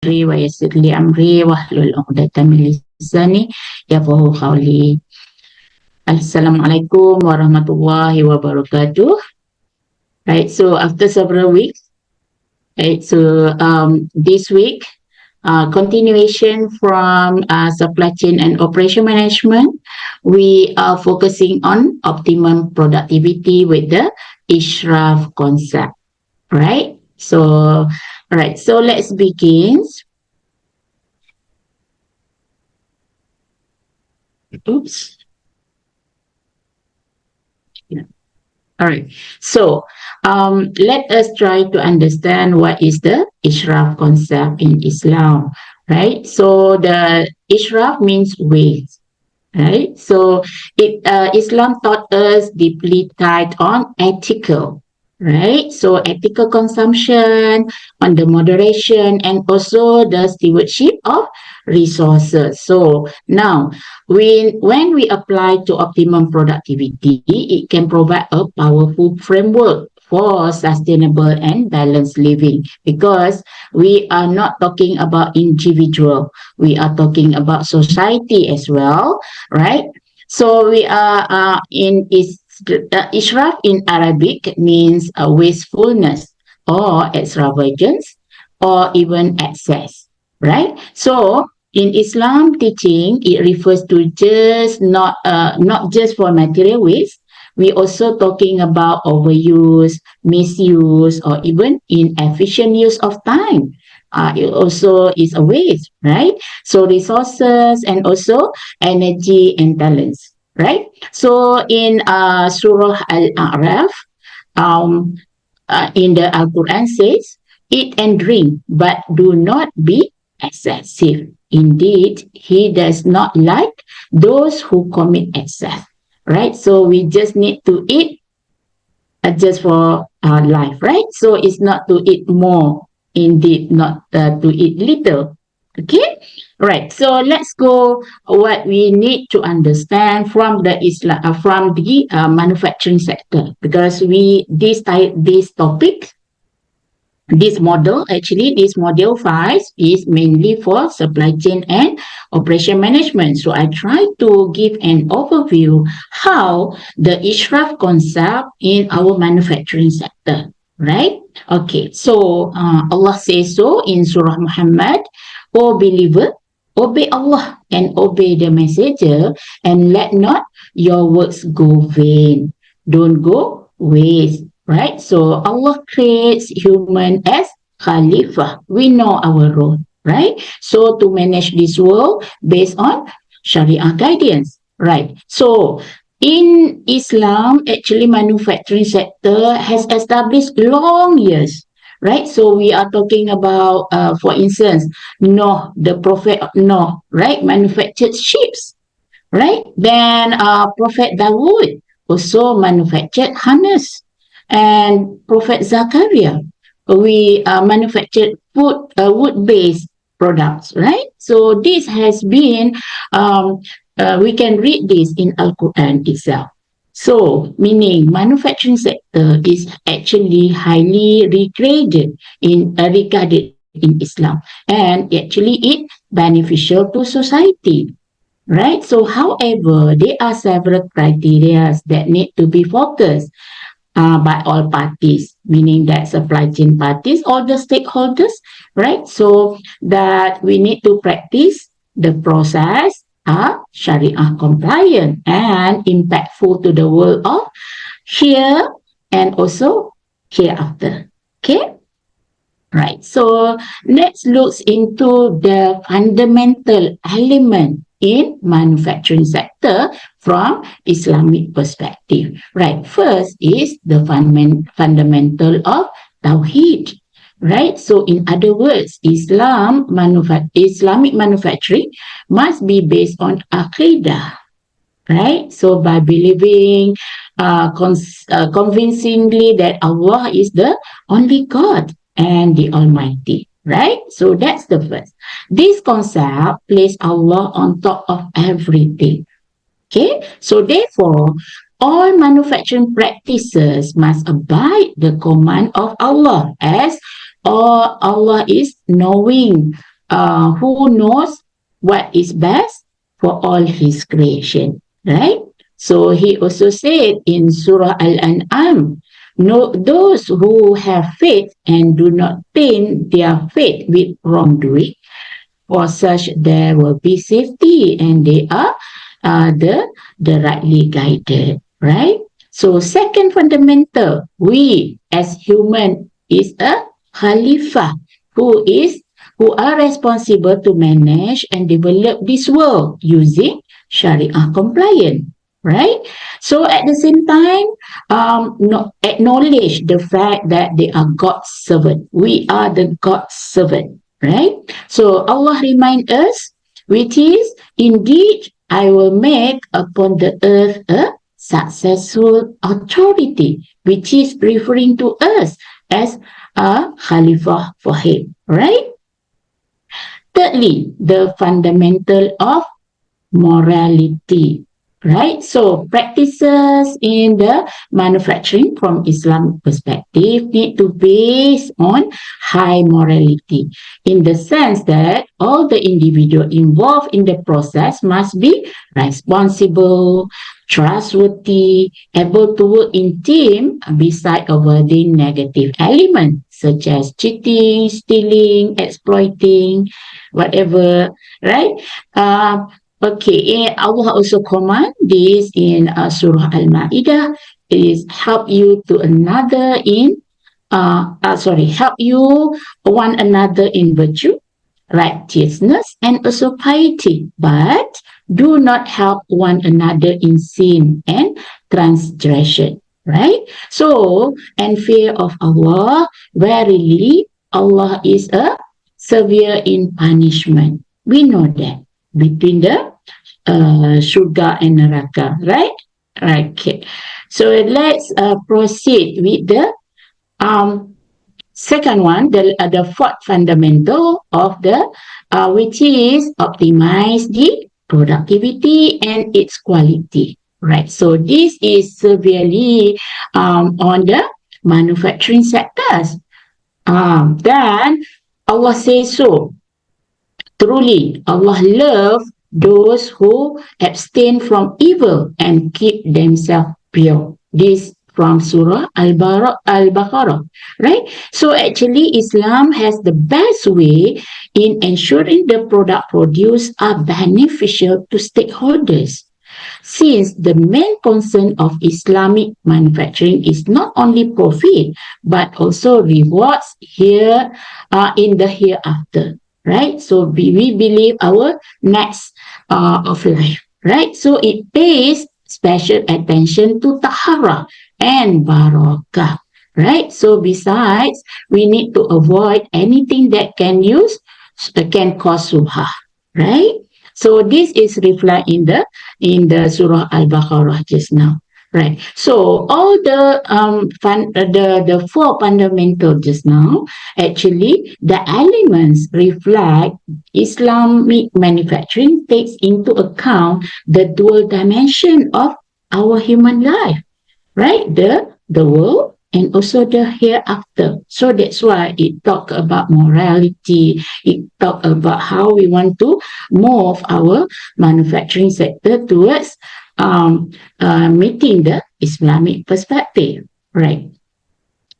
صدري ويسر لي أمري واحلل عقدة من لساني يفقهوا قولي. Assalamualaikum warahmatullahi wabarakatuh. Right, so after several weeks, right, so this week, continuation from supply chain and operation management, we are focusing on optimum productivity with the Israf concept, right? So, right, so let's begin. Oops. Yeah. All right. So let us try to understand what is the Israf concept in Islam, right? So the Israf means waste, right? So Islam taught us deeply tied on ethical, right? So ethical consumption, on the moderation, and also the stewardship of resources. So now, when we apply to optimum productivity, it can provide a powerful framework for sustainable and balanced living, because we are not talking about individual, we are talking about society as well, right? So we are Israf in Arabic means wastefulness or extravagance or even excess, right? So in Islam teaching, it refers to just not just for material waste. We also talking about overuse, misuse, or even inefficient use of time. It also is a waste, right? So resources and also energy and talents, right? So in Surah Al-A'raf, um, in the Al-Quran says, eat and drink, but do not be excessive. Indeed, he does not like those who commit excess, right? So we just need to eat just for our life, right? So it's not to eat more, indeed, not to eat little. Okay, right. So let's go. What we need to understand from the manufacturing sector, because this topic, this model, actually this module 5 is mainly for supply chain and operation management. So I try to give an overview how the Israf concept in our manufacturing sector, right? Okay, so Allah says so in Surah Muhammad, O believer, obey Allah and obey the messenger, and let not your works go vain. Don't go waste, right? So Allah creates human as Khalifah. We know our role, right? So to manage this world based on Sharia guidance, right? So in Islam, actually manufacturing sector has established long years, right? So we are talking about, for instance, Noah, the Prophet Noah, right? Manufactured ships, right? Then Prophet Dawood also manufactured harness, and Prophet Zakaria, we manufactured wood-based products, right? So this has been, we can read this in Al-Quran itself. So, meaning manufacturing sector is actually highly regarded in Islam, and actually it beneficial to society, right? So, however, there are several criteria that need to be focused by all parties, meaning that supply chain parties, all the stakeholders, right? So that we need to practice the process are Sharia compliant and impactful to the world of here and also hereafter. Okay? Right. So let's look into the fundamental element in manufacturing sector from Islamic perspective. Right. First is the fundamental of Tawheed. Right. So in other words, Islamic manufacturing must be based on Aqidah. Right. So by believing convincingly that Allah is the only God and the Almighty, right? So that's the first. This concept places Allah on top of everything. Okay, so therefore, all manufacturing practices must abide the command of Allah, as Allah is knowing, who knows what is best for all his creation, right? So he also said in Surah Al-An'am, no, those who have faith and do not taint their faith with wrongdoing, for such there will be safety and they are the rightly guided, right? So second fundamental, we as human is a Khalifa who are responsible to manage and develop this world using Sharia compliant, right? So at the same time, no, acknowledge the fact that they are God's servant. We are the God's servant, right? So Allah remind us, which is indeed I will make upon the earth a successful authority, which is referring to us as a Khalifah for him, right? Thirdly, the fundamental of morality, right? So practices in the manufacturing from Islamic perspective need to base on high morality in the sense that all the individual involved in the process must be responsible, trustworthy, able to work in team beside avoiding negative elements such as cheating, stealing, exploiting, whatever, right? Uh, Okay, Allah also command this in Surah Al-Ma'idah is help you to another in help you one another in virtue, righteousness, and also piety, but do not help one another in sin and transgression, right? So, and fear of Allah, verily, Allah is a severe in punishment. We know that between the Surga and Neraka, right? Okay. So let's proceed with the um, second one, the fourth fundamental of the, which is optimize the productivity and its quality, right? So this is severely on the manufacturing sectors. Then Allah says so. Truly, Allah loves those who abstain from evil and keep themselves pure. This from Surah Al-Baqarah, right? So actually, Islam has the best way in ensuring the product produced are beneficial to stakeholders. Since the main concern of Islamic manufacturing is not only profit, but also rewards here in the hereafter, right? So we believe our next of life, right? So it pays special attention to tahara and barakah, right? So besides, we need to avoid anything that can cause subha, right? So this is reflect in the Surah Al-Baqarah just now. Right. So all the four fundamental just now, actually the elements reflect Islamic manufacturing takes into account the dual dimension of our human life, right? The world and also the hereafter. So that's why it talk about morality. It talk about how we want to move our manufacturing sector towards meeting the Islamic perspective, right?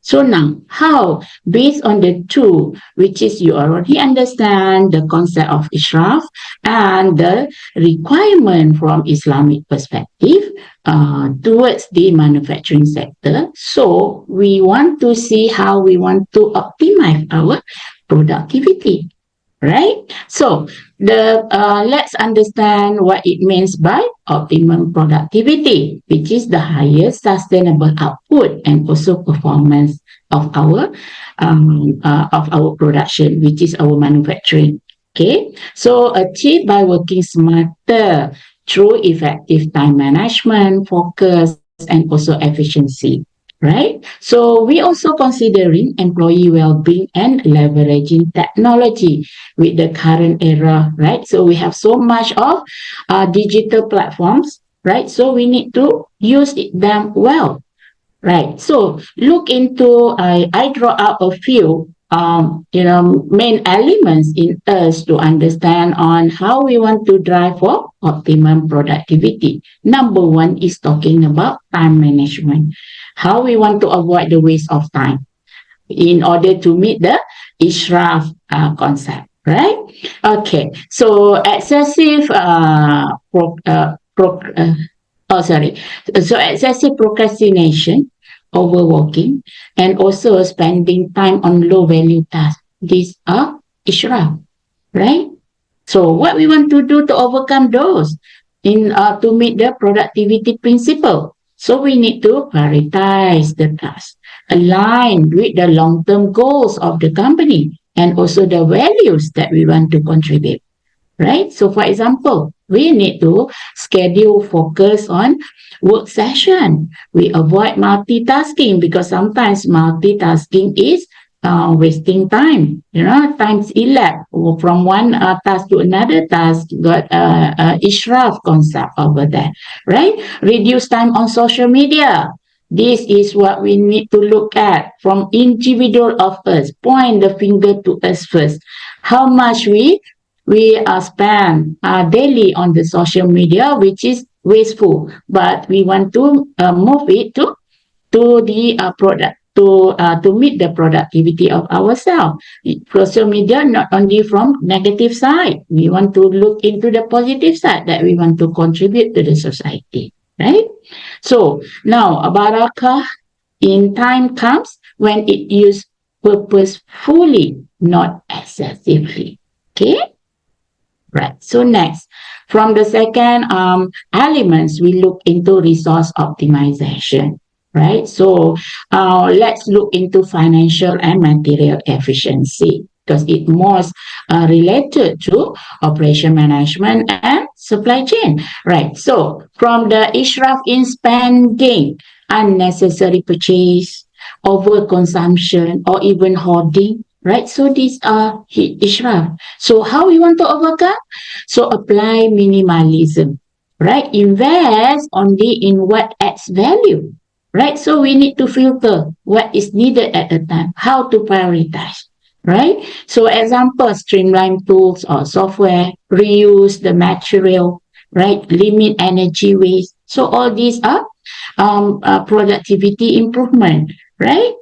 So now, how? Based on the two, which is you already understand the concept of Israf and the requirement from Islamic perspective towards the manufacturing sector. So we want to see how we want to optimize our productivity, right? So let's understand what it means by optimum productivity, which is the highest sustainable output and also performance of our production, which is our manufacturing. Okay, so achieved by working smarter through effective time management, focus, and also efficiency. Right? So we also considering employee well-being and leveraging technology with the current era, right? So we have so much of digital platforms, right? So we need to use them well, right? So look into, I draw out a few main elements in us to understand on how we want to drive for optimum productivity. Number one is talking about time management, how we want to avoid the waste of time in order to meet the Israf concept, right? Okay, so excessive so excessive procrastination, overworking, and also spending time on low value tasks. These are Israf, right? So what we want to do to overcome those in to meet the productivity principle. So we need to prioritize the task, align with the long-term goals of the company and also the values that we want to contribute, right? So for example, we need to schedule focus on work session. We avoid multitasking because sometimes multitasking is wasting time. Times elapsed from one task to another task. Got Israf concept over there, right? Reduce time on social media. This is what we need to look at from individual of us. Point the finger to us first. How much we spend daily on the social media, which is wasteful, but we want to move it to the product to meet the productivity of ourselves. Social media not only from negative side, we want to look into the positive side that we want to contribute to the society, right? So now barakah in time comes when it used purposefully, not excessively. Okay. Right. So next, from the second elements, we look into resource optimization. Right. So let's look into financial and material efficiency because it most related to operation management and supply chain. Right. So from the israf in spending, unnecessary purchase, overconsumption, or even hoarding. Right. So these are israf. So how we want to overcome? So apply minimalism, right? Invest only in what adds value, right? So we need to filter what is needed at the time, how to prioritize, right? So example, streamline tools or software, reuse the material, right? Limit energy waste. So all these are productivity improvement, right?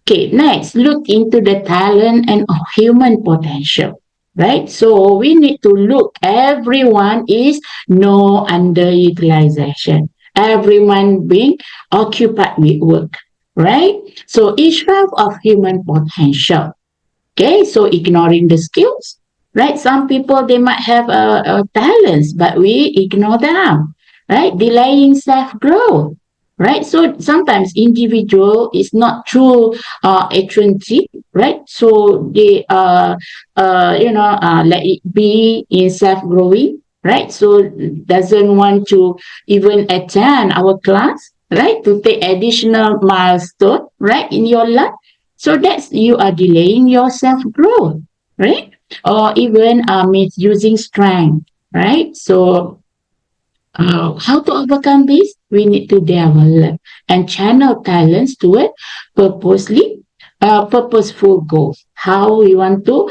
Okay, next, look into the talent and human potential, right? So we need to look, everyone is no underutilization. Everyone being occupied with work, right? So each half of human potential. Okay, so ignoring the skills, right? Some people, they might have talents, but we ignore them, right? Delaying self-growth, right? So sometimes individual is not true agency, right? So they let it be in self-growing, right? So doesn't want to even attend our class, right? To take additional milestone, right? In your life. So that's you are delaying your self-growth, right? Or even misusing strength, right? So how to overcome this? We need to develop and channel talents toward purposeful goals. How we want to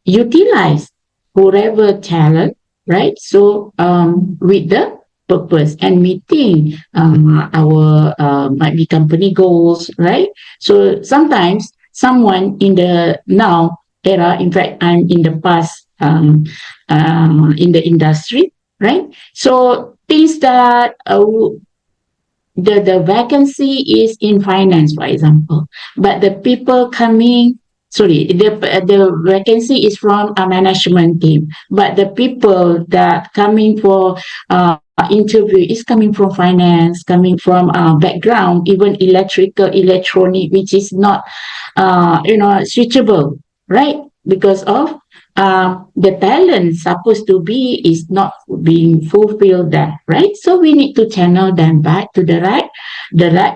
utilize whatever talent, right? So with the purpose and meeting our might be company goals, right? So sometimes someone in the now era, in fact, I'm in the past in the industry, right? So things that the vacancy is in finance, for example, but the people coming, sorry, the vacancy is from a management team, but the people that coming for interview is coming from finance, coming from background, even electrical, electronic, which is not switchable, right? Because of the talent supposed to be is not being fulfilled there, right? So we need to channel them back to the right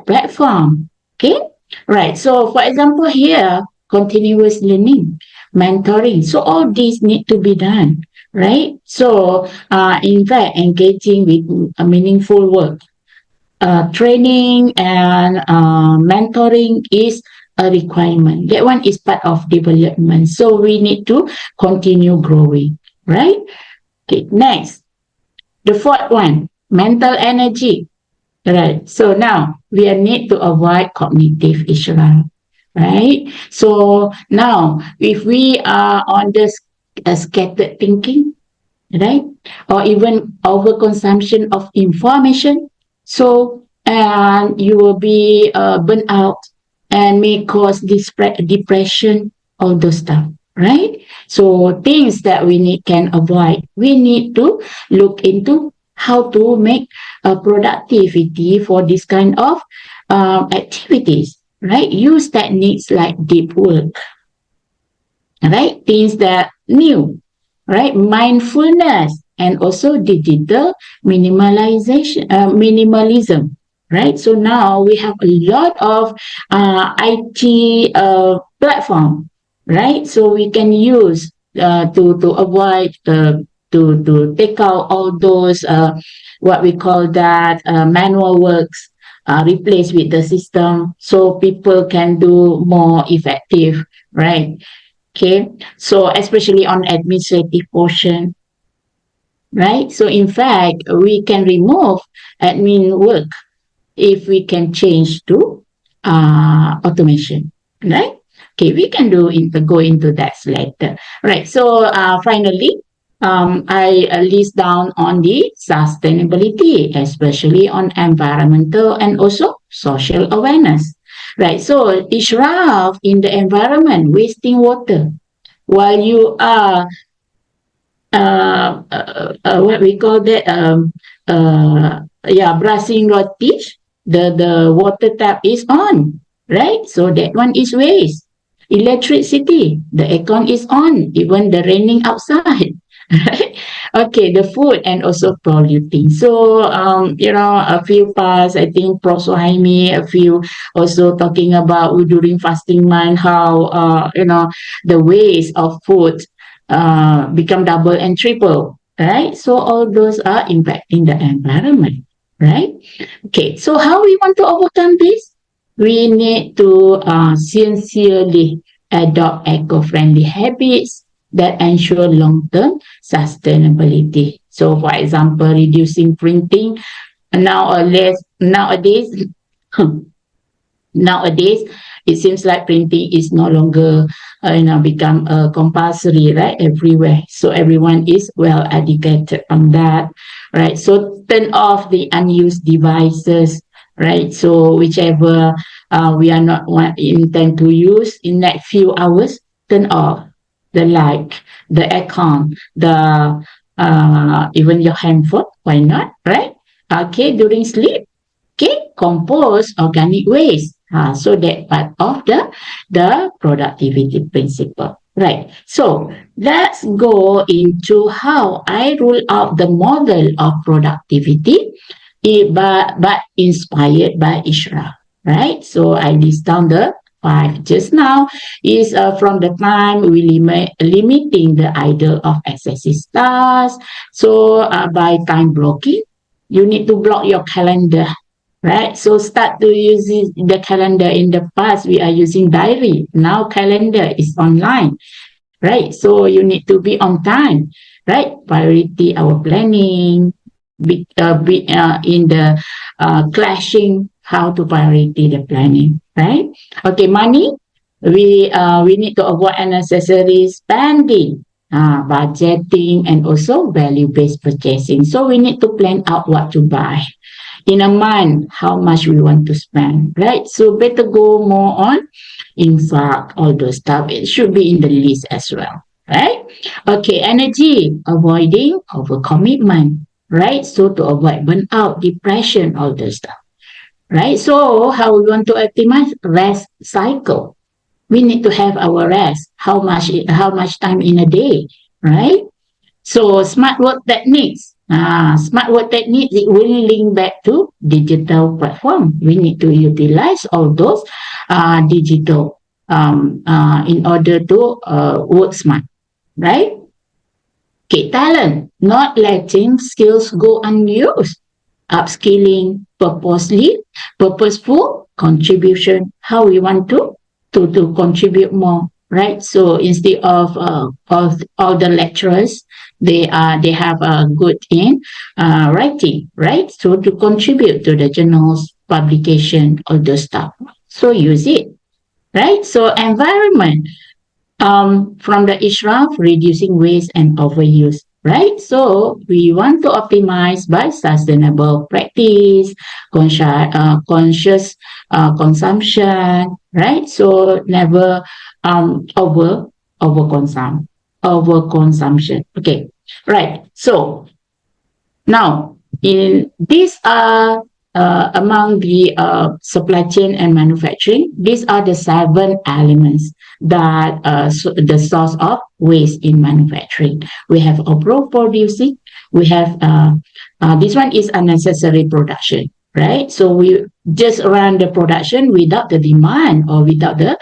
platform. Okay, right. So for example, here continuous learning, mentoring. So all these need to be done, right? So in fact, engaging with a meaningful work, training and mentoring is a requirement. That one is part of development. So we need to continue growing, right? Okay, next, the fourth one, mental energy. Right. So now we need to avoid cognitive Israf. Right. So now if we are on the scattered thinking, right, or even overconsumption of information, so and you will be burnt out and may cause depression, all those stuff, right? So things that we need can avoid. We need to look into how to make a productivity for this kind of activities, right? Use techniques like deep work, right? Things that new, right? Mindfulness and also digital minimalism, right? So now we have a lot of IT platform, right? So we can use to avoid to take out all those what we call that manual works. Replace with the system so people can do more effective, right? Okay, so especially on administrative portion, right? So in fact, we can remove admin work if we can change to automation, right? Okay, we can go into that later, right? So finally, I list down on the sustainability, especially on environmental and also social awareness, right? So Israf in the environment, wasting water while you are what we call that brushing your teeth, the water tap is on, right? So that one is waste. Electricity, the aircon is on, even the raining outside. Right? Okay, the food and also polluting. So a few past, I think Prof. Suhaimi, a few also talking about during fasting month how the waste of food become double and triple, right? So all those are impacting the environment, right? Okay, so how we want to overcome this? We need to sincerely adopt eco-friendly habits that ensure long-term sustainability. So, for example, reducing printing. Nowadays, nowadays it seems like printing is no longer become compulsory, right, everywhere, so everyone is well educated on that, right? So turn off the unused devices, right? So whichever we are not intend to use in next few hours, turn off the light, the aircon, the even your handphone, why not, right? Okay, during sleep, okay, compost organic waste. So that part of the productivity principle. Right. So let's go into how I rule out the model of productivity, but inspired by Israf. Right. So I list down the five just now is from the time we limiting the idle of excessive tasks. So by time blocking, you need to block your calendar, right? So start to use the calendar. In the past, we are using diary. Now calendar is online, right? So you need to be on time, right? Priority our planning, in the clashing how to priority the planning, right? Okay, money. We need to avoid unnecessary spending, budgeting, and also value based purchasing. So we need to plan out what to buy in a month, how much we want to spend, right? So better go more on infaq, all those stuff. It should be in the list as well, right? Okay, energy, avoiding overcommitment, right? So to avoid burnout, depression, all those stuff, right? So how we want to optimize rest cycle? We need to have our rest. How much time in a day, right? So smart work techniques. Smart work techniques, it will link back to digital platform. We need to utilize all those digital in order to work smart, right? Okay, talent, not letting skills go unused. Upskilling, purposeful contribution, how we want to to contribute more, right? So instead of all the lecturers, they have a good in writing, right? So to contribute to the journals, publication, all those stuff. So use it, right? So environment, from the Israf, reducing waste and overuse, right? So we want to optimize by sustainable practice, conscious consumption, right? So never overconsume, overconsumption. Okay, right. So now, in these are among the supply chain and manufacturing. These are the 7 elements that the source of waste in manufacturing. We have overproducing. We have this one is unnecessary production. Right, so we just run the production without the demand or without the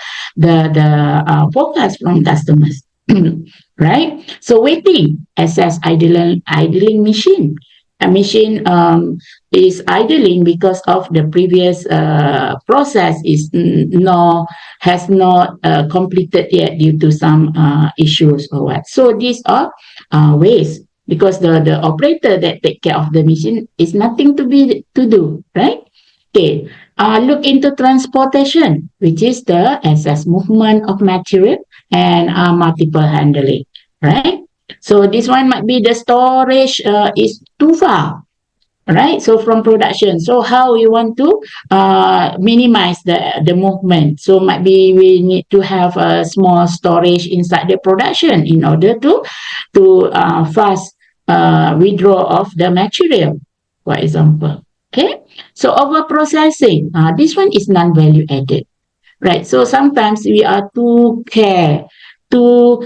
forecast from customers. Right, so waiting, excess idling machine. A machine is idling because of the previous process is no has not completed yet due to some issues or what. So these are waste because the operator that take care of the machine is nothing to do, right? Okay. Look into transportation, which is the excess movement of material and multiple handling, right? So this one might be the storage is too far, right? So from production, so how you want to minimize the movement? So might be we need to have a small storage inside the production in order to fast withdraw of the material, for example. Okay, so over processing, this one is non-value added, right? So sometimes we are too care to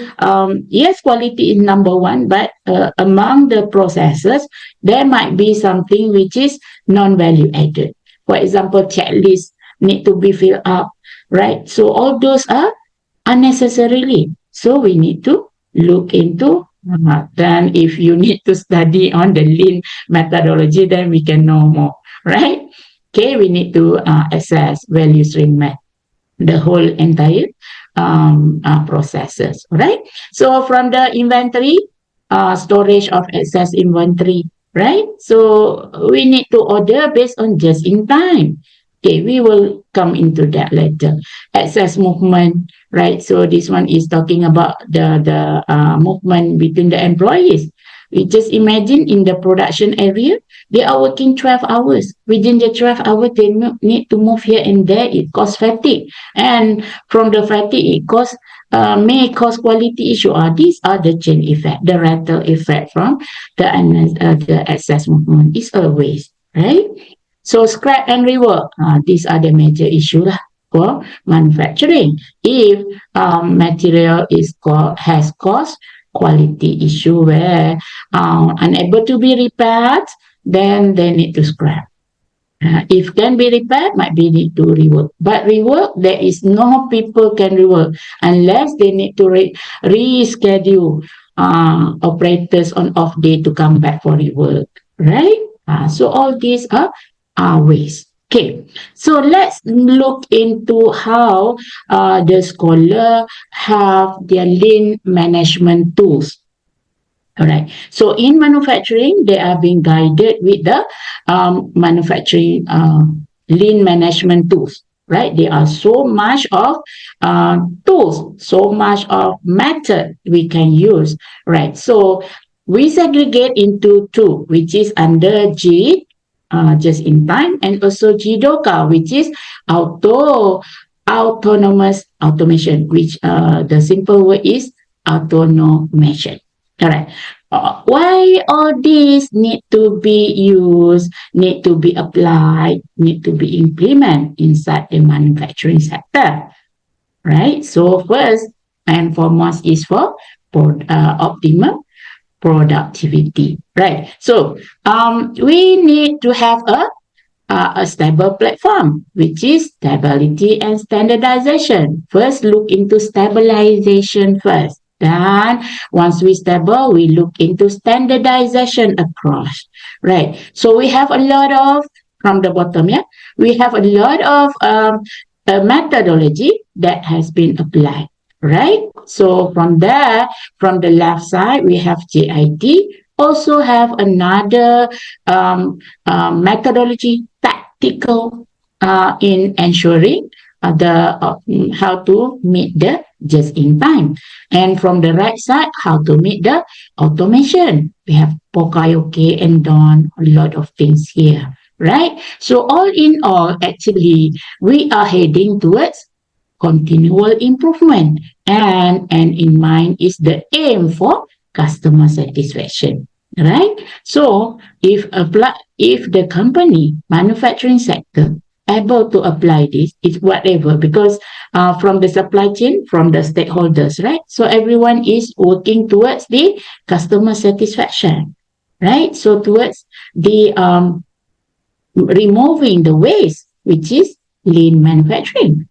yes, quality is number one, but among the processes there might be something which is non-value added. For example, checklist need to be filled up, right? So all those are unnecessarily, so we need to look into. Then if you need to study on the lean methodology, then we can know more, right? Okay, we need to assess value stream method, the whole entire processes, right? So from the inventory, storage of excess inventory, right? So we need to order based on just in time. Okay, we will come into that later. Excess movement, right? So this one is talking about the movement between the employees. We just imagine in the production area, they are working 12 hours. Within the 12 hours, they need to move here and there. It causes fatigue. And from the fatigue, it may cause quality issue. These are the chain effect, the rattle effect from the excess movement. It's a waste, right? So scrap and rework, these are the major issue lah for manufacturing. If material has caused quality issue where unable to be repaired, then they need to scrap. If can be repaired, might be need to rework. But rework, there is no people can rework unless they need to reschedule operators on off day to come back for rework, right? So all these are waste. Okay, so let's look into how the scholar have their lean management tools. All right. So in manufacturing, they are being guided with the manufacturing lean management tools. Right. There are so much of tools, so much of method we can use. Right. So we segregate into 2, which is under G, just in time, and also GDOCA, which is autonomous automation, which the simple word is automation. Correct. Why all these need to be used, need to be applied, need to be implemented inside the manufacturing sector, right? So first and foremost is for optimum productivity, right? So we need to have a stable platform, which is stability and standardization. First, look into stabilization first. Then, once we stable, we look into standardization across. Right. So we have a lot of, from the bottom, yeah, we have a lot of a methodology that has been applied, right? So from there, from the left side, we have JIT, also have another methodology, tactical in ensuring how to meet the just in time. And from the right side, how to meet the automation. We have Pokayoke and Dawn, a lot of things here, right? So all in all, actually, we are heading towards continual improvement. And in mind is the aim for customer satisfaction, right? So if the company manufacturing sector able to apply this, it's whatever, because from the supply chain, from the stakeholders, right? So everyone is working towards the customer satisfaction, right? So towards the removing the waste, which is lean manufacturing.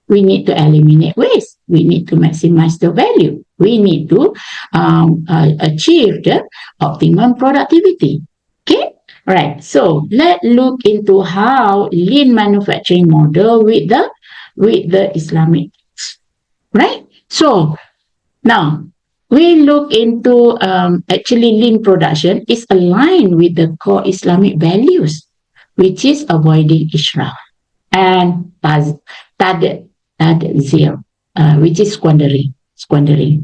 We need to eliminate waste. We need to maximize the value. We need to achieve the optimum productivity. Okay, all right. So let's look into how lean manufacturing model with the Islamic, right? So now we look into actually lean production is aligned with the core Islamic values, which is avoiding israf and tadzir, which is squandering,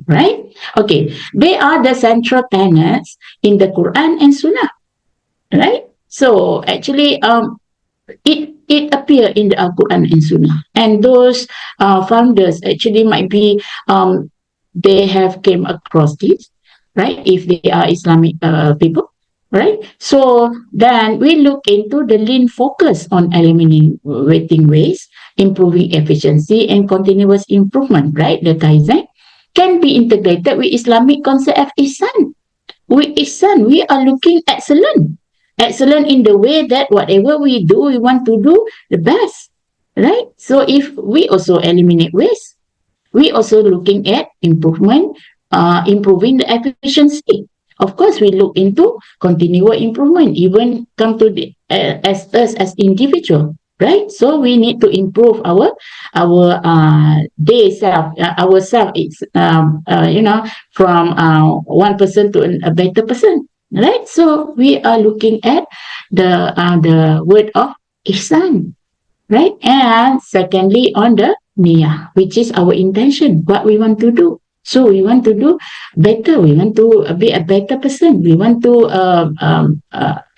right? Okay, they are the central tenets in the Quran and Sunnah, right? So actually, it appear in the Quran and Sunnah, and those founders actually might be they have came across this, right? If they are Islamic people, right? So then we look into the lean focus on eliminating waste, improving efficiency, and continuous improvement, right? The Kaizen can be integrated with Islamic concept of ihsan. With ihsan, we are looking excellent. Excellent in the way that whatever we do, we want to do the best, right? So if we also eliminate waste, we also looking at improving the efficiency. Of course, we look into continual improvement, even come to the as us as individual, right? So we need to improve our day self, ourself. It's from 1% to a better person, right? So we are looking at the word of ihsan, right? And secondly, on the niyyah, which is our intention, what we want to do. So we want to do better. We want to be a better person. We want to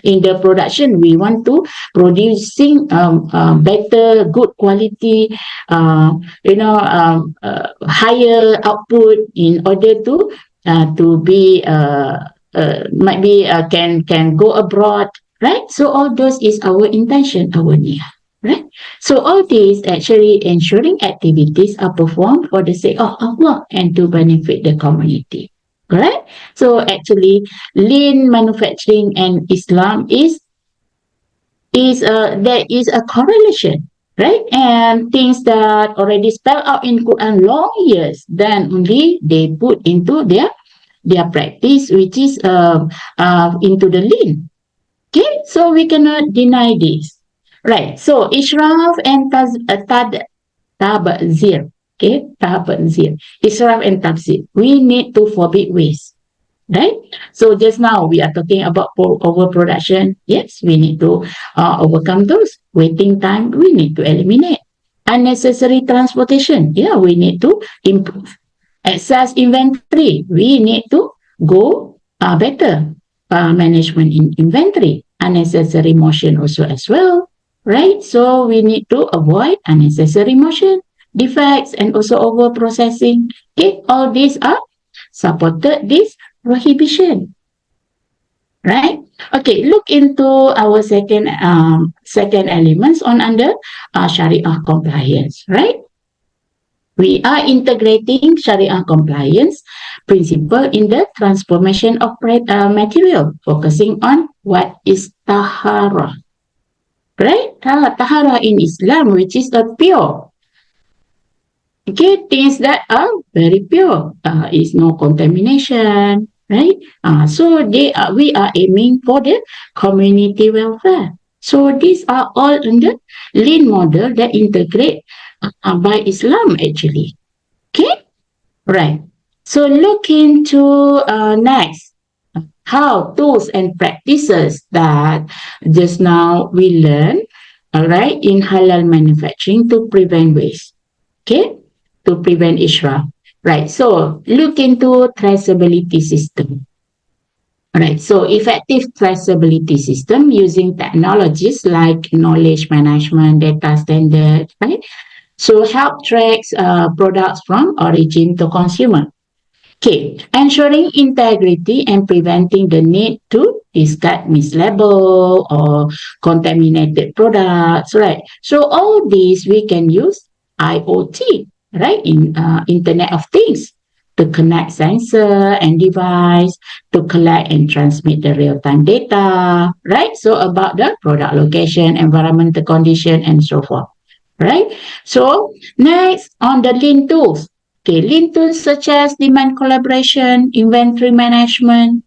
in the production, we want to producing better, good quality, higher output in order to be might be can go abroad, right? So all those is our intention, our niyyah. Right? So all these actually ensuring activities are performed for the sake of Allah and to benefit the community. Correct? So actually, lean manufacturing and Islam is there is a correlation, right? And things that already spelled out in Quran long years, then only they put into their practice, which is into the lean. Okay, so we cannot deny this. Right. So Israf and Tabzir. Okay, Tabzir. Israf and Tabzir. We need to forbid waste. Right? So just now we are talking about overproduction. Yes, we need to overcome those. Waiting time, we need to eliminate. Unnecessary transportation. Yeah, we need to improve. Excess inventory. We need to go better management in inventory. Unnecessary motion also as well, right? So we need to avoid unnecessary motion, defects, and also over processing. Okay, all these are supported this prohibition, right? Okay, look into our second elements on under Sharia compliance, right? We are integrating Sharia compliance principle in the transformation of material, focusing on what is tahara, right? Tahara in Islam, which is a pure. Okay, things that are very pure. Is no contamination, right? So we are aiming for the community welfare. So these are all under lean model that integrate by Islam actually. Okay, right. So look into next how tools and practices that just now we learn, all right, in halal manufacturing to prevent waste. Okay, to prevent Israf. Right. So look into traceability system. Right. So effective traceability system using technologies like knowledge management, data standard, right? So help tracks products from origin to consumer. Okay, ensuring integrity and preventing the need to discard mislabeled or contaminated products, right? So all these we can use IoT, right? In Internet of Things to connect sensor and device to collect and transmit the real-time data, right? So about the product location, environmental condition, and so forth, right? So next on the lean tools. Okay, lean tools such as demand collaboration, inventory management,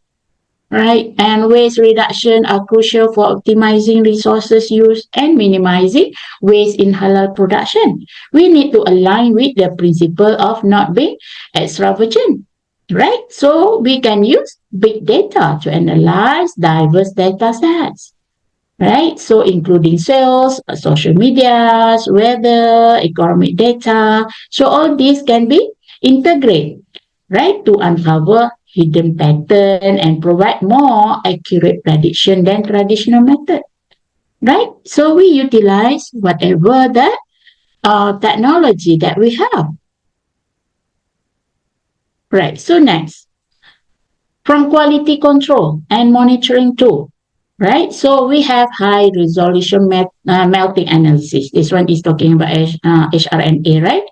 right, and waste reduction are crucial for optimizing resources use and minimizing waste in halal production. We need to align with the principle of not being extravagant, right? So we can use big data to analyze diverse data sets, right? So including sales, social medias, weather, economic data. So all these can be integrated, right, to uncover hidden pattern and provide more accurate prediction than traditional method, right? So we utilize whatever the technology that we have, right? So next, from quality control and monitoring tool, right? So we have high resolution melting analysis. This one is talking about HRMA, right?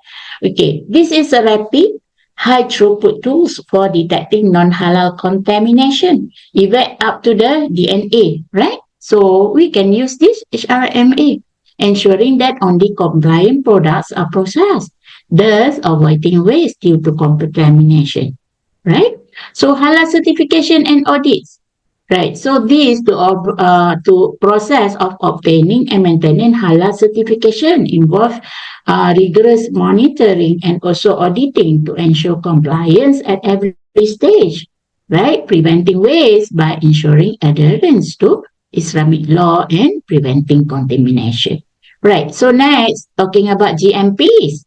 Okay, this is a rapid, high throughput tools for detecting non-halal contamination, even up to the DNA, right? So we can use this HRMA, ensuring that only compliant products are processed, thus avoiding waste due to contamination, right? So halal certification and audits. Right. So this to process of obtaining and maintaining halal certification involve rigorous monitoring and also auditing to ensure compliance at every stage. Right. Preventing waste by ensuring adherence to Islamic law and preventing contamination. Right. So next, talking about GMPs.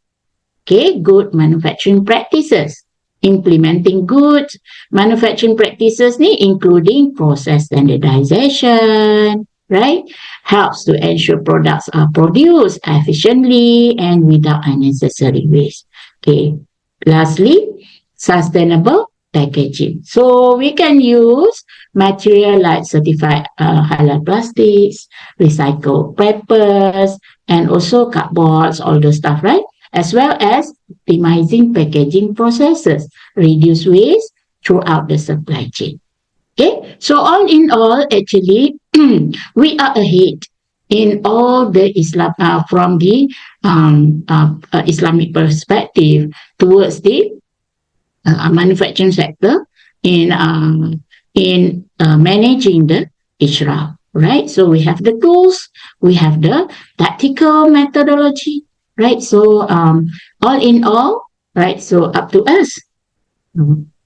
Okay, good manufacturing practices. Implementing good manufacturing practices ni including process standardization, right? Helps to ensure products are produced efficiently and without unnecessary waste. Okay. Lastly, sustainable packaging. So we can use material like certified halal plastics, recycled papers, and also cardboards, all those stuff, right? As well as optimizing packaging processes, reduce waste throughout the supply chain. Okay, so all in all, actually, we are ahead in all the Islam from the Islamic perspective towards the manufacturing sector in managing the Israf, right? So we have the tools, we have the tactical methodology, right? So all in all, right? So up to us,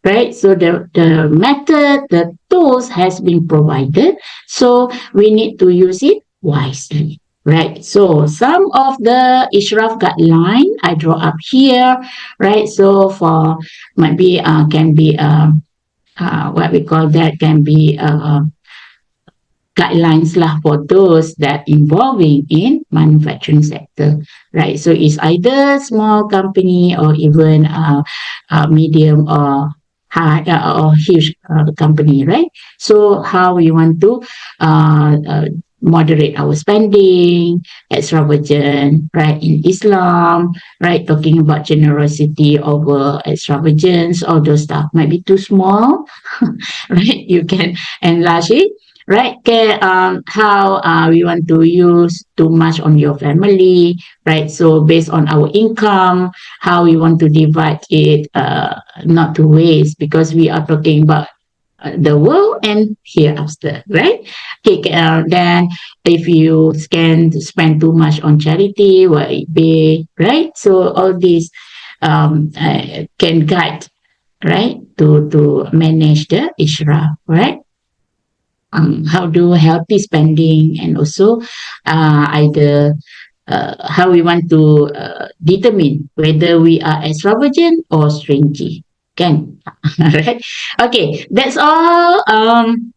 right? So the method, the tools has been provided, so we need to use it wisely. Right, so some of the Israf guideline I draw up here, right? So for might be can be what we call that can be guidelines lah for those that involving in manufacturing sector, right? So it's either small company or even medium or high or huge company, right? So how we want to moderate our spending, extravagant, right? In Islam, right? Talking about generosity over extravagance, all those stuff might be too small, right? You can enlarge it, right? Okay, how we want to use too much on your family, right? So based on our income, how we want to divide it, not to waste, because we are talking about the world and hereafter, right? Okay, then if you can spend too much on charity, what it be, right? So all these can guide, right, to manage the Israf, right? How do healthy spending, and also either how we want to determine whether we are extravagant or stingy. Can right? Okay, that's all. Um,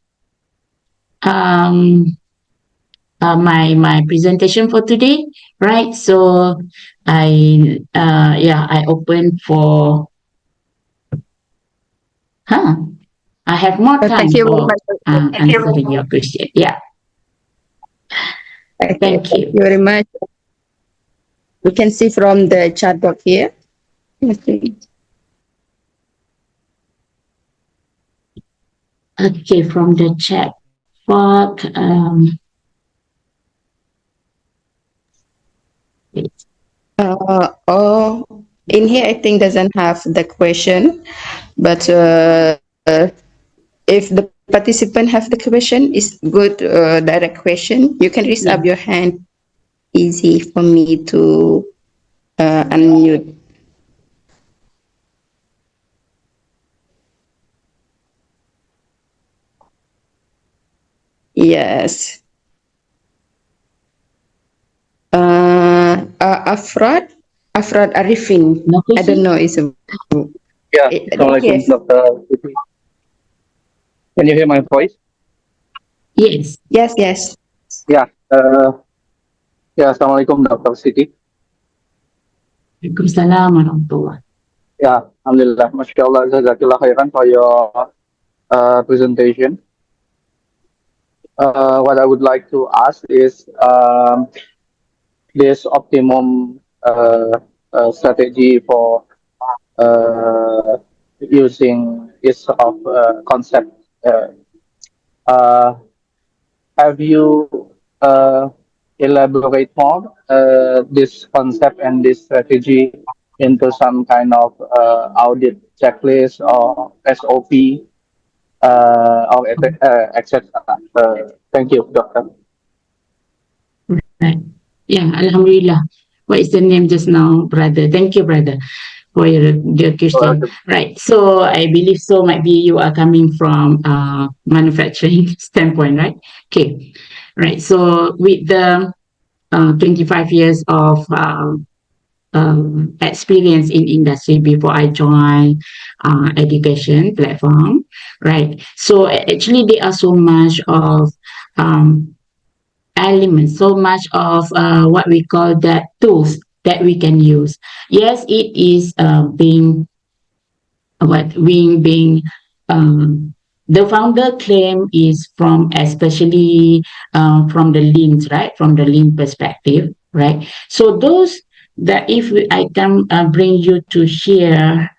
my presentation for today, right? So I open for huh. I have more time Thank you very for much. answering your question. Yeah, Okay, thank thank you. you very much. We can see from the chat box here. Okay. Okay, from the chat box. In here, I think doesn't have the question, but if the participant have the question, is good direct question. You can raise Yeah, up your hand. Easy for me to unmute. Yes. Afrod, Afrod Arifin. no I don't question. know. Is Yeah, Assalamualaikum, yes, Dr. Siti. Can you hear my voice? Yes. yes, yes. Yeah, yeah, Assalamualaikum, Dr. Siti. Waalaikumsalam warahmatullah. Yeah, Alhamdulillah, Mashallah, Jazakallah khairan for your presentation. What I would like to ask is this optimum strategy for uh, using this of concept. Uh, uh, Have you elaborate more this concept and this strategy into some kind of audit checklist or SOP or etc. Thank you, Doctor. Right. Yeah, Alhamdulillah. What is the name just now, brother? Thank you, brother, for your question. Right. So I believe so. Might be you are coming from manufacturing standpoint, right? Okay. Right. So with the 25 years of experience in industry before I joined education platform, right? So actually, there are so much of um, elements, so much of what we call that tools that we can use. Yes, it is being what being um, the founder claim is from especially from the links, right? From the link perspective, right? So those that if I can bring you to share,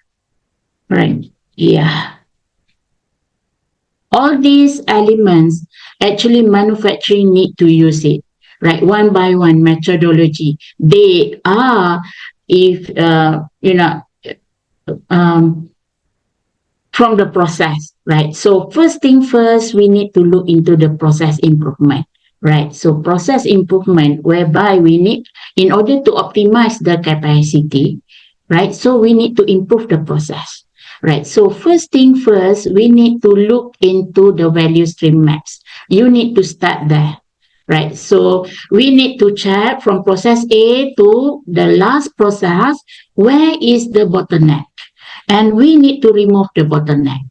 right? Yeah, all these elements actually manufacturing need to use it, right? One by one methodology. They are if um, from the process, right? So first thing first, we need to look into the process improvement, right? So process improvement, whereby we need, in order to optimize the capacity, right? So we need to improve the process, right? So first thing first, we need to look into the value stream maps. You need to start there. Right, so we need to check from process A to the last process, where is the bottleneck? And we need to remove the bottleneck,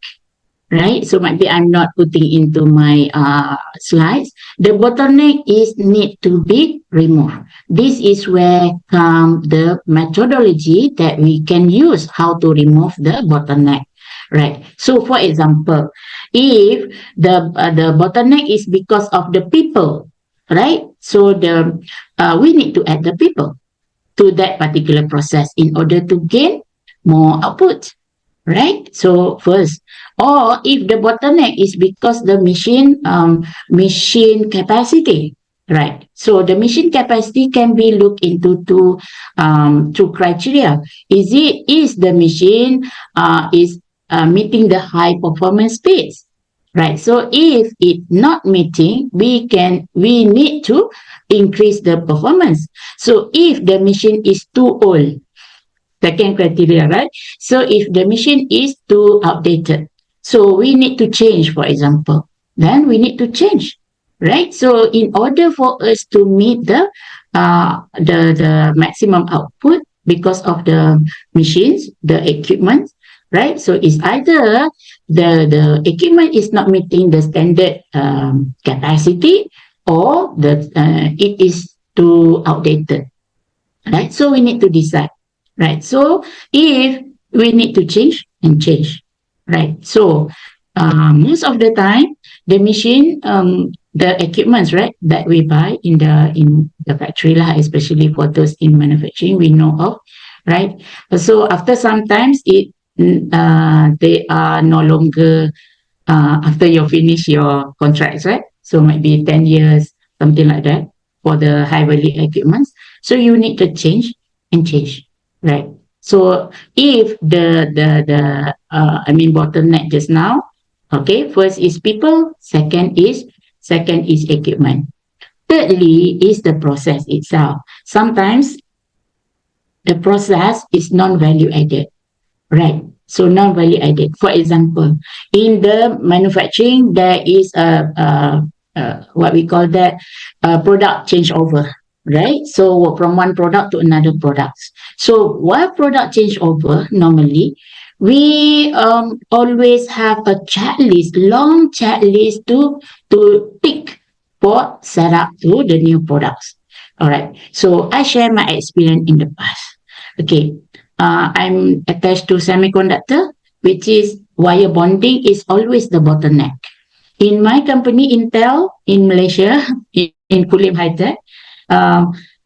right? So maybe I'm not putting into my slides. The bottleneck is need to be removed. This is where come the methodology that we can use how to remove the bottleneck, right? So for example, if the bottleneck is because of the people, right? So the we need to add the people to that particular process in order to gain more output, right? So first, or if the bottleneck is because the machine capacity, right? So the machine capacity can be looked into two criteria. Is the machine is meeting the high performance speeds? right? So if it not meeting, we need to increase the performance. So if the machine is too old, second criteria, right? So if the machine is too outdated, so we need to change, for example, then we need to change, right? So in order for us to meet the maximum output because of the machines, the equipment, right? So it's either the equipment is not meeting the standard capacity, or it is too outdated, right? So we need to decide, right? So if we need to change and change, right? So most of the time, the machine, the equipments, right, that we buy in the factory lah, especially for those in manufacturing, we know of, right? So after sometimes they are no longer after you finish your contracts, right? So might be 10 years, something like that, for the high value equipments. So you need to change and change, right? So if the bottleneck just now, okay, first is people, second is equipment. Thirdly is the process itself. Sometimes the process is non-value added. Right. So non-value added. For example, in the manufacturing, there is what we call that product changeover. Right. So from one product to another product. So while product changeover, normally we always have a checklist, long checklist to tick for setup to the new products. All right. So I share my experience in the past. Okay. I'm attached to semiconductor, which is wire bonding is always the bottleneck. In my company, Intel, in Malaysia, in Kulim High Tech,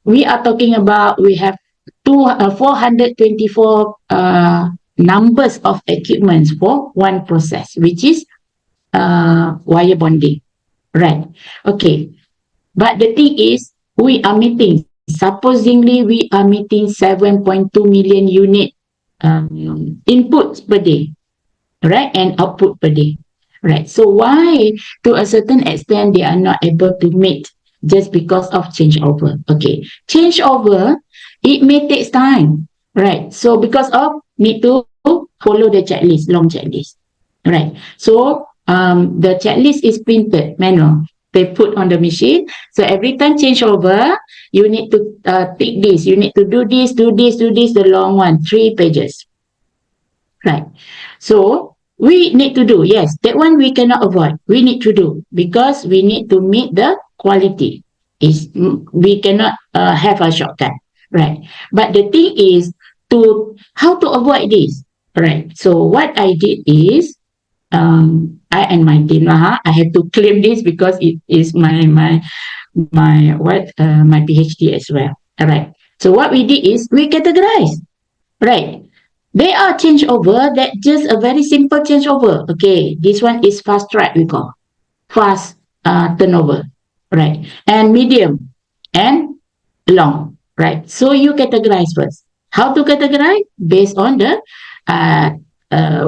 we are talking about, we have 424 numbers of equipments for one process, which is wire bonding. Right. Okay. But the thing is, we are meeting, supposingly, we are meeting 7.2 million unit inputs per day, right? And output per day, right? So why, to a certain extent, they are not able to meet just because of changeover? Okay, changeover, it may take time, right? So because of need to follow the checklist, long checklist, right? So the checklist is printed manual. They put on the machine. So every time changeover, you need to tick this. You need to do this, do this, do this, the long one, 3 pages. Right. So we need to do, yes, that one we cannot avoid. We need to do because we need to meet the quality. We cannot have a shortcut. Right. But the thing is how to avoid this. Right. So what I did is, I and my team, I have to claim this because it is my PhD as well. All right. So what we did is we categorize. Right. They are changeover that just a very simple changeover. Okay, this one is fast track, we call fast turnover, right? And medium and long, right? So you categorize first. How to categorize? Based on the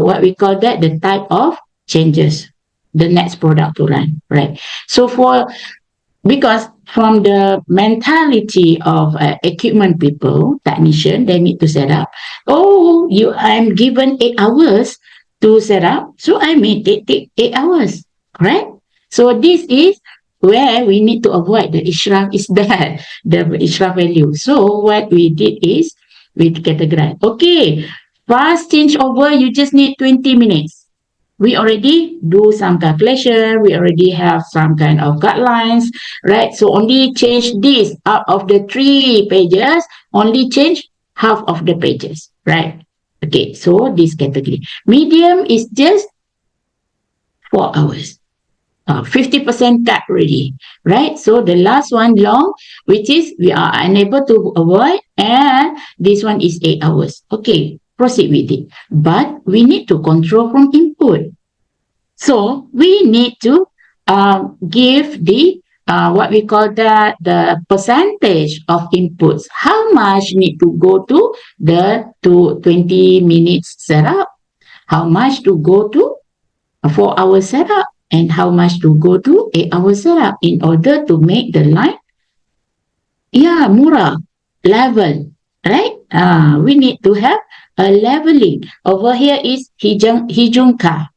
what we call that, the type of changes, the next product to run, right? So because from the mentality of equipment people, technician, they need to set up. Oh, I'm given 8 hours to set up, so I may take 8 hours, right? So this is where we need to avoid the Israf is that the Israf value. So what we did is we categorize. Okay, fast changeover, you just need 20 minutes. We already do some calculation, we already have some kind of guidelines, right? So only change this out of the 3 pages, only change half of the pages, right? Okay, so this category. Medium is just 4 hours. 50% cut already, right? So the last one, long, which is we are unable to avoid, and this one is 8 hours. Okay, proceed with it. But we need to control from input. So we need to give the what we call the percentage of inputs. How much need to go to the 20 minutes setup? How much to go to a 4 hour setup? and how much to go to 8-hour setup in order to make the line murah, level, right? We need to have a leveling. Over here is hijunka,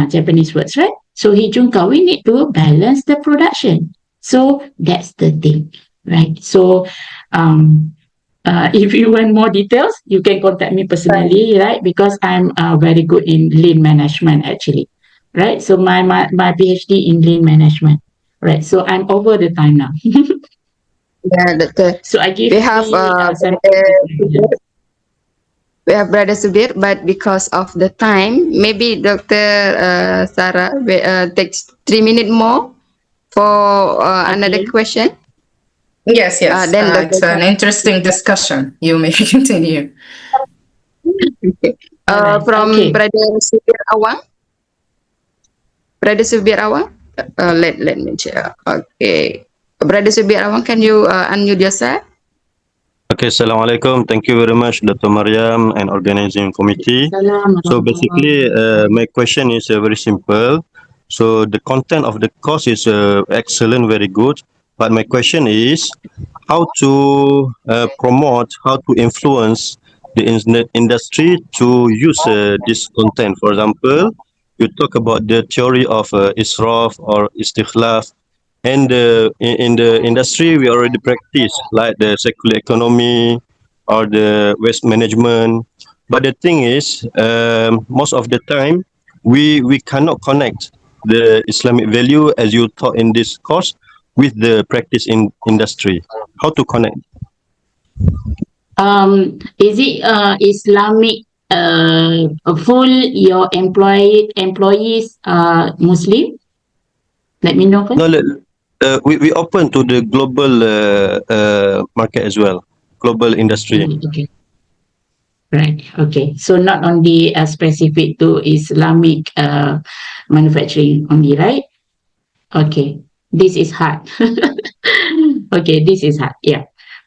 Japanese words, right? So hijunka, we need to balance the production. So that's the thing, right? So if you want more details, you can contact me personally, right? Because I'm very good in lean management, actually, right? So my PhD in lean management, right? So I'm over the time now. Yeah, Doctor. So I give We have some Brother Subir, but because of the time, maybe Dr. Sarah takes 3 minutes more for another Okay. question. Yes, yes. Then Dr. It's an interesting discussion. You may continue. Okay. Alright. From Okay. Brother Subir Awang. Brother Subir Awang. Let me check. Okay. Brother Subir Awang, can you unmute yourself? Okay, Assalamualaikum. Thank you very much, Dr. Mariam and organizing committee. Salam. So basically, my question is very simple. So the content of the course is excellent, very good. But my question is how to promote, how to influence the industry to use this content. For example, you talk about the theory of Israf or Istikhlaf, and in the industry we already practice like the circular economy or the waste management. But the thing is, most of the time we cannot connect the Islamic value as you taught in this course with the practice in industry. How to connect? Is it Islamic full your employees Muslim? Let me know first. No, we open to the global market as well, global industry. Okay. Right. Okay. So not only specific to Islamic manufacturing only, right? Okay. This is hard. Okay, this is hard. Yeah.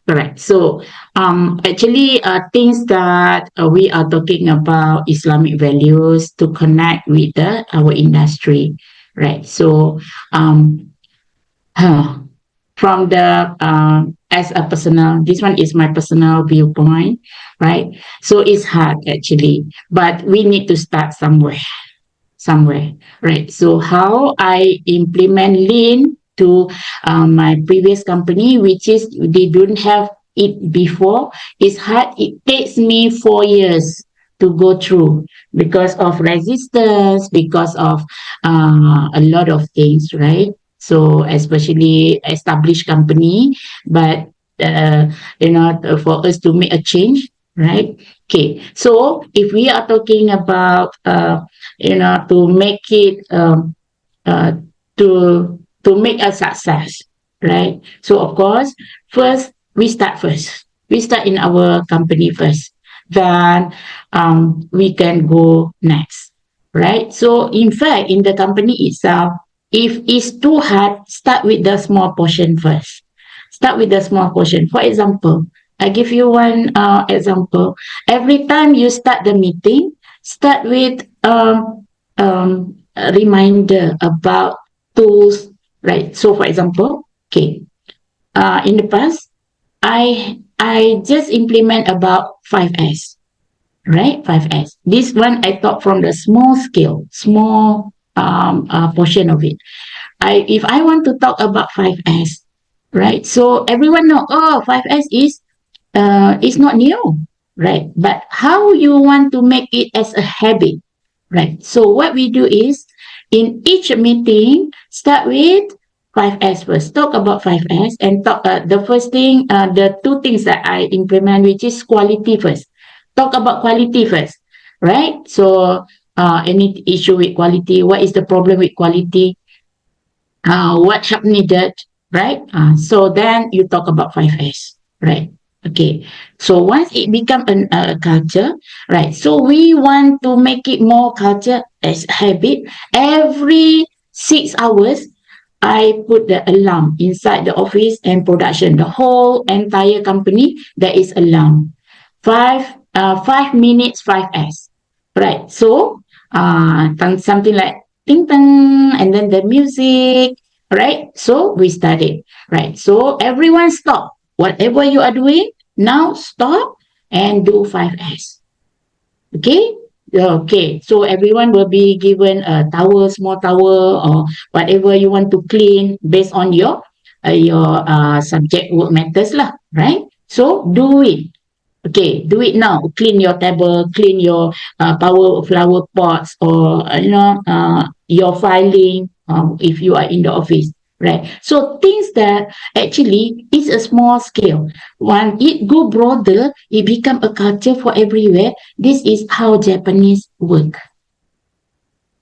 Correct. So actually things that we are talking about Islamic values to connect with our industry, right? So from the as a personal, this one is my personal viewpoint, right? So it's hard actually, but we need to start somewhere, right? So how I implement lean to my previous company, which is they don't have it before, is hard. It takes me 4 years to go through because of resistance, because of a lot of things, right? So especially established company, but for us to make a change, right? Okay, so if we are talking about to make it uh, to make a success, right? So of course, first we start first. We start in our company first. Then we can go next, right? So in fact, in the company itself, if it's too hard, start with the small portion first. Start with the small portion. For example, I give you one example. Every time you start the meeting, start with a reminder about tools, right? So, for example, okay, in the past, I just implement about 5S, right? 5S. This one I thought from the small scale, small portion of it. If I want to talk about 5S, right? So everyone know, oh, 5S is not new, right? But how you want to make it as a habit, right? So what we do is in each meeting, start with 5S first. Talk about 5S and talk the first thing, the two things that I implement, which is quality first. Talk about quality first, right? So any issue with quality, what is the problem with quality? What help needed, right? So then you talk about 5S, right? Okay. So once it become a culture, right? So we want to make it more culture as habit. Every 6 hours, I put the alarm inside the office and production. The whole entire company, there is alarm. 5 minutes, 5S. Right. So something like ting tang, and then the music, right? So we started, right? So everyone stop. Whatever you are doing, now stop and do 5S. Okay? Okay, so everyone will be given a towel, small towel, or whatever you want to clean based on your subject work matters lah, right? So do it. Okay, do it now. Clean your table, clean your power flower pots, or your filing. If you are in the office, right? So things that actually is a small scale. When it go broader, it become a culture for everywhere. This is how Japanese work.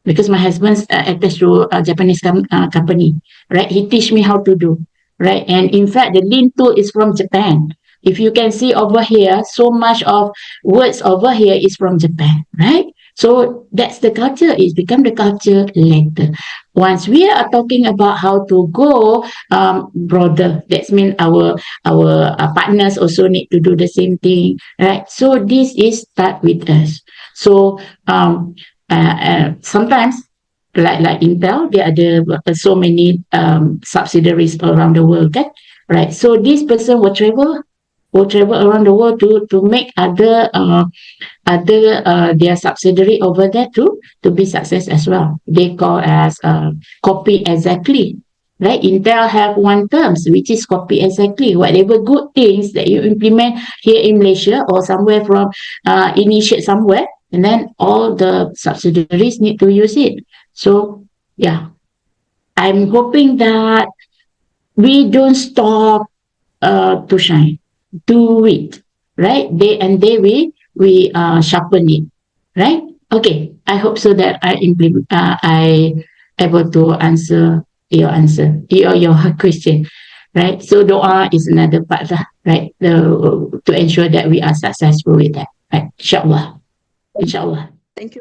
Because my husband's attached to a Japanese company, right? He teach me how to do, right? And in fact, the lean tool is from Japan. If you can see over here, so much of words over here is from Japan, right? So that's the culture. It's become the culture later. Once we are talking about how to go broader, that means our partners also need to do the same thing, right? So this is start with us. So sometimes like Intel, there are so many subsidiaries around the world, kan? Right? So this person will travel around the world to make other their subsidiary over there to be success as well. They call as copy exactly. Right? Intel have one terms which is copy exactly. Whatever good things that you implement here in Malaysia or somewhere from initiate somewhere, and then all the subsidiaries need to use it. So yeah, I'm hoping that we don't stop to shine. Do it, right? Day and day we sharpen it, right? Okay, I hope so that I able to answer your question, right? So doa is another part lah, right? To ensure that we are successful with that, right? Inshallah, inshallah. Thank you.